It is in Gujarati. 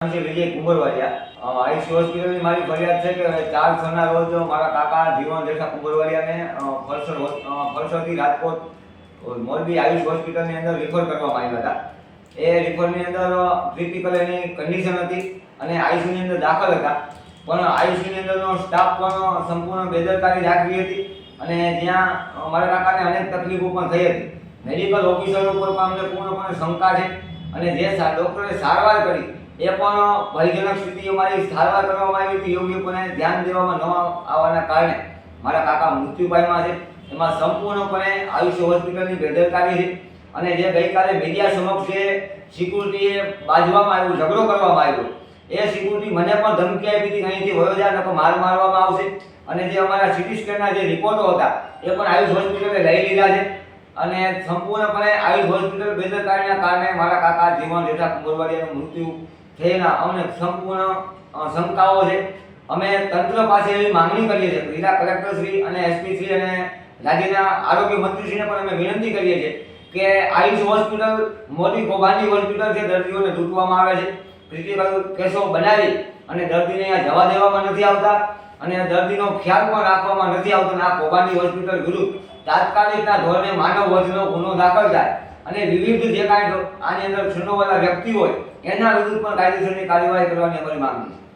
વિજય કુંભરવાડિયા આયુષ હોસ્પિટલની મારી ફરિયાદ છે કે 4/6ના રોજ મારા કાકા જીવન રેખા કુંભરવાડિયાને ફરસોથી રાજકોટ મોરબી આયુષ હોસ્પિટલની અંદર રિફર કરવામાં આવ્યા હતા. એ રિફરની અંદર ક્રિટિકલ એની કન્ડિશન હતી અને આઈસીયુની અંદર દાખલ હતા, પણ આઈસીયુની અંદરનો સ્ટાફ પણ સંપૂર્ણ બેદરકારી દાખવી હતી અને જ્યાં મારા કાકાને અનેક તકલીફો પણ થઈ હતી. મેડિકલ ઓફિસર ઉપર પણ અમને પૂર્ણપણે શંકા છે અને જે ડૉક્ટરે સારવાર કરી એ પણ ભયજનક સ્થિતિઓમાં સારવાર કરવામાં આવી હતી. યોગ્યપણે ધ્યાન દેવામાં ન આવવાના કારણે મારા કાકા મૃત્યુ પામ્યા છે. એમાં સંપૂર્ણપણે આયુષ હોસ્પિટલની બેદરકારી છે અને જે ગઈકાલે મીડિયા સમક્ષ જે સિક્યુરિટીએ બાજવામાં આવ્યું, ઝઘડો કરવામાં આવ્યો, એ સિક્યુરિટી મને પણ ધમકી આપી હતી, અહીંથી વયો જા નકર માર મારવામાં આવશે. અને જે અમારા સીટી સ્કેનના જે રિપોર્ટો હતા એ પણ આયુષ હોસ્પિટલે લઈ લીધા છે અને સંપૂર્ણપણે આયુષ હોસ્પિટલ બેદરકારીના કારણે મારા કાકા જીવન રેખા કુંભરવાડિયાનું મૃત્યુ થયેલા અમને સંપૂર્ણ શંકાઓ છે. અમે તંત્ર પાસે એવી માંગણી કરીએ છીએ, જિલ્લા કલેક્ટરશ્રી અને એસપીશ્રી અને રાજ્યના આરોગ્ય મંત્રીશ્રીને પણ અમે વિનંતી કરીએ છીએ કે આયુષ હોસ્પિટલ મોટી કૌભાંડી હોસ્પિટલ છે, દર્દીઓને લૂંટવામાં આવે છે, ક્રિટિકલ કેસો બનાવી અને દર્દીને અહીંયા જવા દેવામાં નથી આવતા અને દર્દીનો ખ્યાલ પણ રાખવામાં નથી આવતો. આ કૌભાંડી હોસ્પિટલ વિરુદ્ધ તાત્કાલિકના ધોરણે માનવ વધનો ગુનો દાખલ થાય અને વિવિધ જે કાંઈ આની અંદર સંડોવાયેલા વ્યક્તિ હોય એના વિરુદ્ધ પણ કાયદેસરની કાર્યવાહી કરવાની અમારી માંગણી છે.